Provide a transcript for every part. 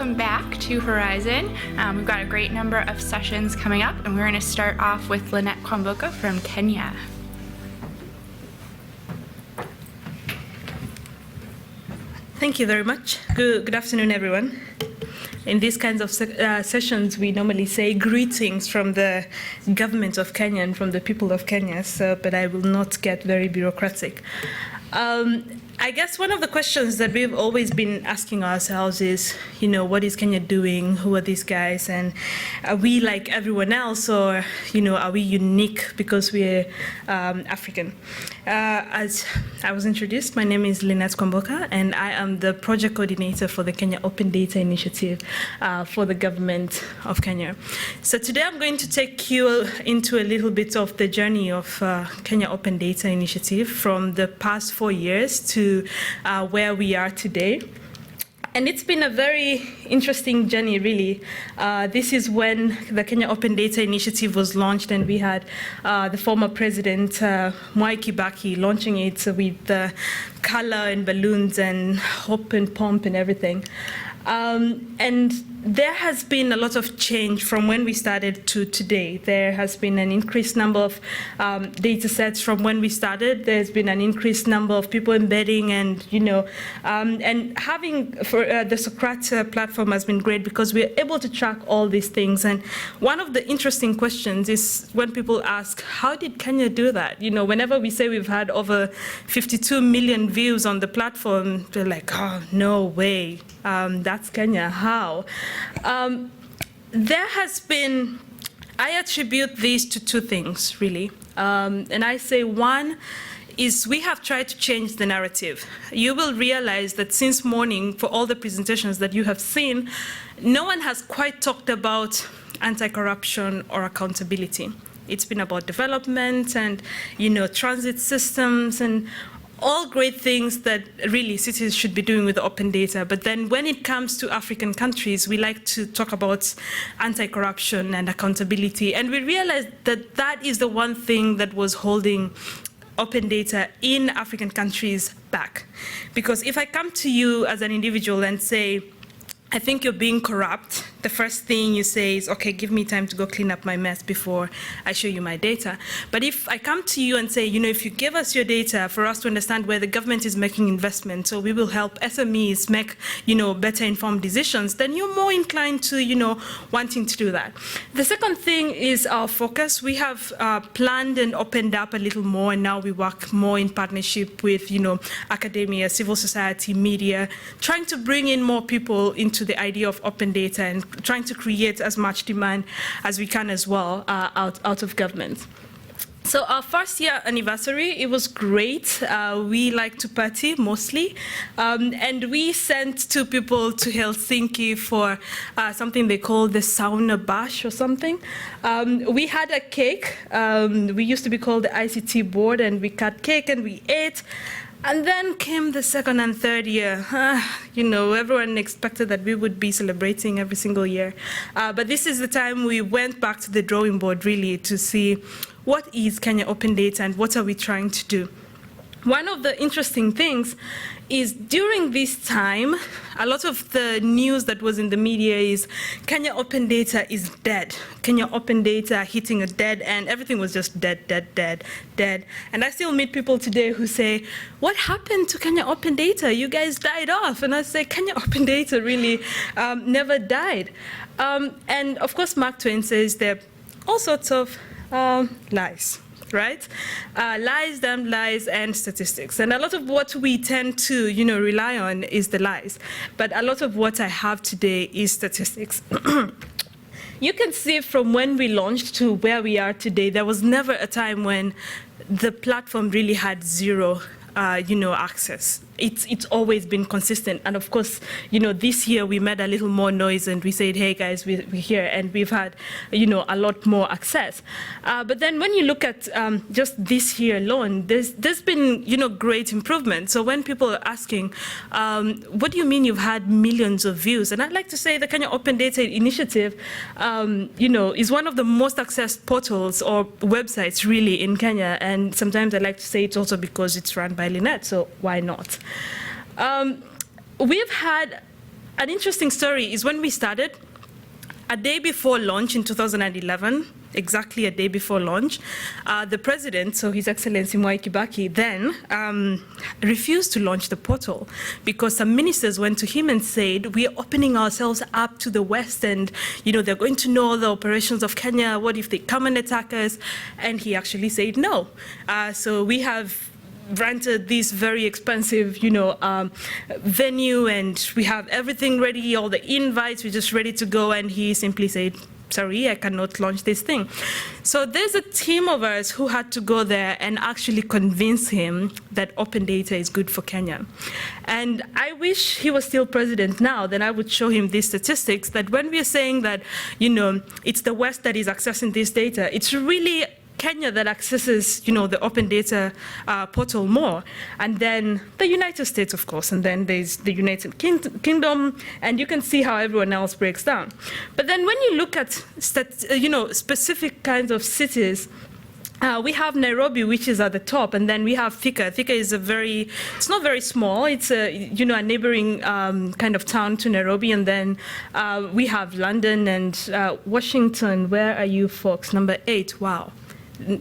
welcome back to Horizon. We've got a great number of sessions coming up, and we're going to start off with Lynette Kwamboka from Kenya. Thank you very much. Good afternoon, everyone. In these kinds of sessions, we normally say greetings from the government of Kenya and from the people of Kenya, but I will not get very bureaucratic. I guess one of the questions that we've always been asking ourselves is, what is Kenya doing? Who are these guys? And are we like everyone else, or, are we unique because we're African? As I was introduced, my name is Lynette Kwamboka, and I am the project coordinator for the Kenya Open Data Initiative for the government of Kenya. So today I'm going to take you into a little bit of the journey of Kenya Open Data Initiative from the past 4 years to where we are today. And it's been a very interesting journey, really. This is when the Kenya Open Data Initiative was launched, and we had the former president, Mwai Kibaki, launching it with color and balloons and hope and pomp and everything. And there has been a lot of change from when we started to today. There has been an increased number of data sets from when we started. There's been an increased number of people embedding, and and having the Socrate platform has been great because we're able to track all these things. And one of the interesting questions is when people ask, how did Kenya do that? Whenever we say we've had over 52 million views on the platform, they're like, oh, no way. That's Kenya, how? There has been, I attribute these to two things, really. And I say one is we have tried to change the narrative. You will realize that since morning, for all the presentations that you have seen, no one has quite talked about anti-corruption or accountability. It's been about development and, transit systems and all great things that really cities should be doing with open data. But then when it comes to African countries, we like to talk about anti-corruption and accountability. And we realized that that is the one thing that was holding open data in African countries back. Because if I come to you as an individual and say, I think you're being corrupt, the first thing you say is, okay, give me time to go clean up my mess before I show you my data. But if I come to you and say, if you give us your data for us to understand where the government is making investments, so we will help SMEs make, better informed decisions, then you're more inclined to, wanting to do that. The second thing is our focus. We have planned and opened up a little more, and now we work more in partnership with, academia, civil society, media, trying to bring in more people into the idea of open data and trying to create as much demand as we can as well out of government. So our first year anniversary, it was great. We like to party mostly. And we sent 2 people to Helsinki for something they call the sauna bash or something. We had a cake. We used to be called the ICT board, and we cut cake and we ate. And then came the second and third year. Everyone expected that we would be celebrating every single year. But this is the time we went back to the drawing board, really, to see what is Kenya Open Data and what are we trying to do. One of the interesting things is during this time, a lot of the news that was in the media is Kenya Open Data is dead. Kenya Open Data hitting a dead end. Everything was just dead, dead, dead, dead. And I still meet people today who say, what happened to Kenya Open Data? You guys died off. And I say, Kenya Open Data really never died. And of course, Mark Twain says there are all sorts of lies. Right? Lies, damn lies, and statistics. And a lot of what we tend to, rely on is the lies. But a lot of what I have today is statistics. You can see from when we launched to where we are today, there was never a time when the platform really had zero access. It's always been consistent. And of course, this year we made a little more noise and we said, hey guys, we're here, and we've had, a lot more access. But then when you look at just this year alone, there's been, great improvement. So when people are asking, what do you mean you've had millions of views? And I'd like to say the Kenya Open Data Initiative, is one of the most accessed portals or websites really in Kenya. And sometimes I like to say it's also because it's run by Lynette, so why not? We've had an interesting story is when we started, a day before launch in 2011, exactly a day before launch, the president, so His Excellency Mwai Kibaki, then refused to launch the portal because some ministers went to him and said, we are opening ourselves up to the West and, they're going to know the operations of Kenya. What if they come and attack us? And he actually said no. So we have rented this very expensive, venue, and we have everything ready, all the invites, we're just ready to go, and he simply said, sorry, I cannot launch this thing. So there's a team of us who had to go there and actually convince him that open data is good for Kenya. And I wish he was still president now, then I would show him these statistics that when we're saying that, it's the West that is accessing this data, it's really Kenya that accesses, the open data portal more, and then the United States, of course, and then there's the United Kingdom, and you can see how everyone else breaks down. But then when you look at, specific kinds of cities, we have Nairobi, which is at the top, and then we have Thika. Thika is it's not very small. It's a neighboring kind of town to Nairobi, and then we have London and Washington. Where are you folks? Number 8. Wow.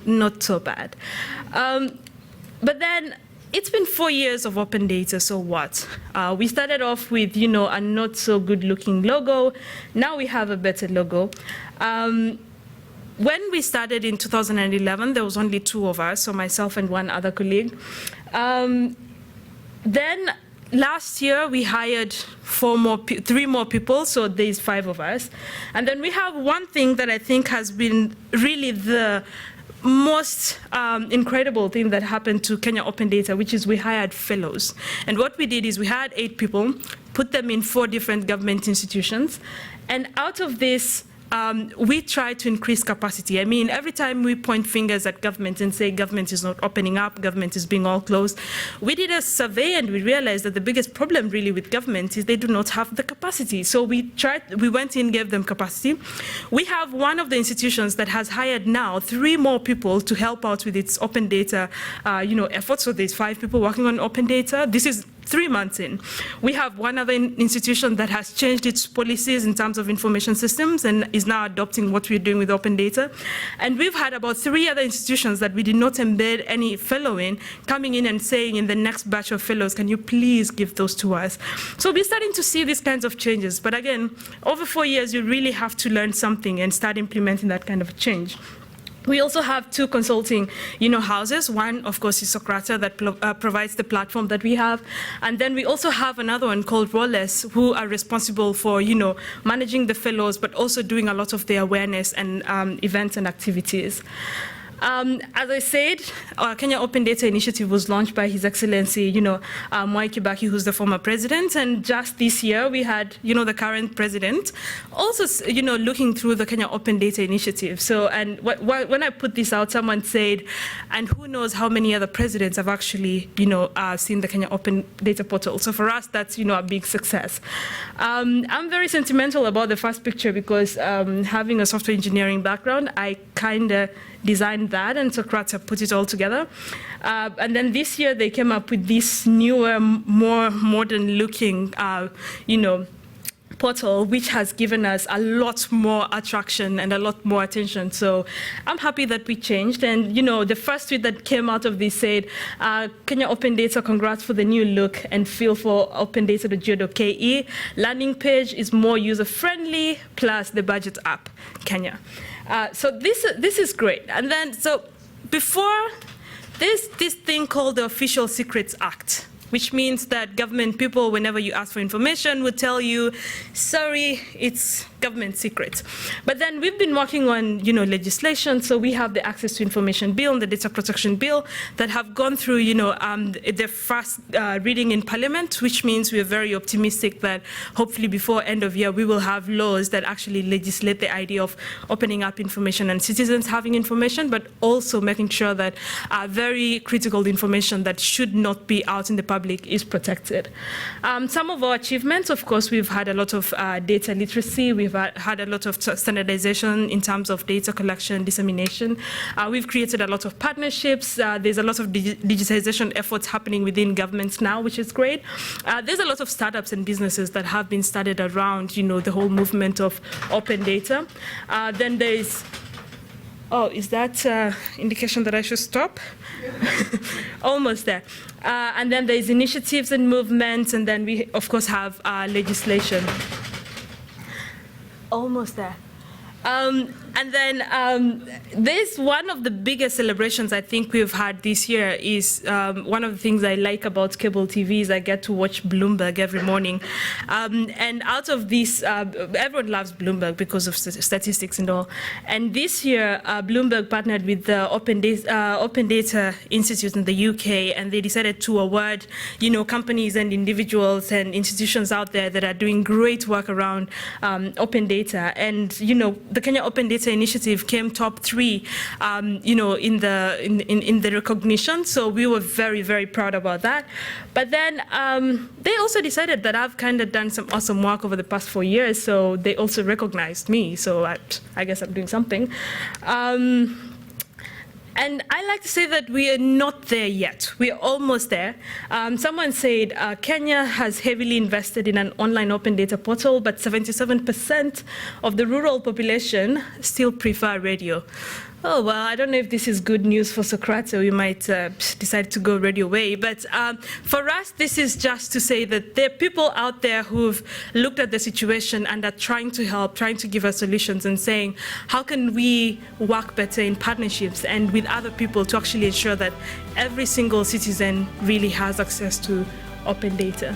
Not so bad. But then it's been 4 years of open data, so what? We started off with, a not so good looking logo. Now we have a better logo. When we started in 2011, there was only 2 of us, so myself and one other colleague. Then last year, we hired 3 more people, so there's 5 of us. And then we have one thing that I think has been really the most incredible thing that happened to Kenya Open Data, which is we hired fellows. And what we did is we hired 8 people, put them in 4 different government institutions, and out of this, we try to increase capacity. I mean, every time we point fingers at government and say government is not opening up, government is being all closed, we did a survey and we realized that the biggest problem really with government is they do not have the capacity. So we went in, gave them capacity. We have one of the institutions that has hired now 3 more people to help out with its open data, efforts. So there's 5 people working on open data. This is 3 months in. We have one other institution that has changed its policies in terms of information systems and is now adopting what we're doing with open data. And we've had about 3 other institutions that we did not embed any fellow in, coming in and saying in the next batch of fellows, can you please give those to us? So we're starting to see these kinds of changes. But again, over 4 years, you really have to learn something and start implementing that kind of change. We also have 2 consulting, houses. One, of course, is Socrata that provides the platform that we have. And then we also have another one called Roles, who are responsible for, managing the fellows, but also doing a lot of the awareness and events and activities. As I said, our Kenya Open Data Initiative was launched by His Excellency, Mwai Kibaki, who's the former president. And just this year, we had, the current president also, looking through the Kenya Open Data Initiative. So, and when I put this out, someone said, and who knows how many other presidents have actually, seen the Kenya Open Data Portal. So for us, that's, a big success. I'm very sentimental about the first picture because having a software engineering background, I kind of designed that, and Socrata put it all together. And then this year they came up with this newer, more modern-looking, portal, which has given us a lot more attraction and a lot more attention. So I'm happy that we changed. And the first tweet that came out of this said, Kenya Open Data, congrats for the new look and feel for opendata.go.ke. Landing page is more user-friendly, plus the budget app, Kenya. So this is great. And then, so before, there's this thing called the Official Secrets Act, which means that government people, whenever you ask for information, would tell you, sorry, it's government secret. But then we've been working on, legislation. So we have the Access to Information Bill and the Data Protection Bill that have gone through, the first reading in Parliament, which means we're very optimistic that hopefully before end of year, we will have laws that actually legislate the idea of opening up information and citizens having information, but also making sure that very critical information that should not be out in the public is protected. Some of our achievements, of course, we've had a lot of data literacy. We've We've had a lot of standardization in terms of data collection, dissemination. We've created a lot of partnerships. There's a lot of digitization efforts happening within governments now, which is great. There's a lot of startups and businesses that have been started around, the whole movement of open data. Then there's, is that indication that I should stop? Almost there. And then there's initiatives and movements, and then we, of course, have legislation. Almost there. And then there's one of the biggest celebrations I think we've had this year is one of the things I like about cable TV is I get to watch Bloomberg every morning. And out of this, everyone loves Bloomberg because of statistics and all. And this year, Bloomberg partnered with the Open Data Institute in the UK, and they decided to award, companies and individuals and institutions out there that are doing great work around open data. And, the Kenya Open Data Initiative came top 3, in the recognition. So we were very, very proud about that. But then they also decided that I've kind of done some awesome work over the past 4 years. So they also recognized me. So I guess I'm doing something. And I like to say that we are not there yet. We are almost there. Someone said Kenya has heavily invested in an online open data portal, but 77% of the rural population still prefer radio. Oh, well, I don't know if this is good news for Socrates. We might decide to go radio way. But for us, this is just to say that there are people out there who've looked at the situation and are trying to help, trying to give us solutions and saying, how can we work better in partnerships and with other people to actually ensure that every single citizen really has access to open data.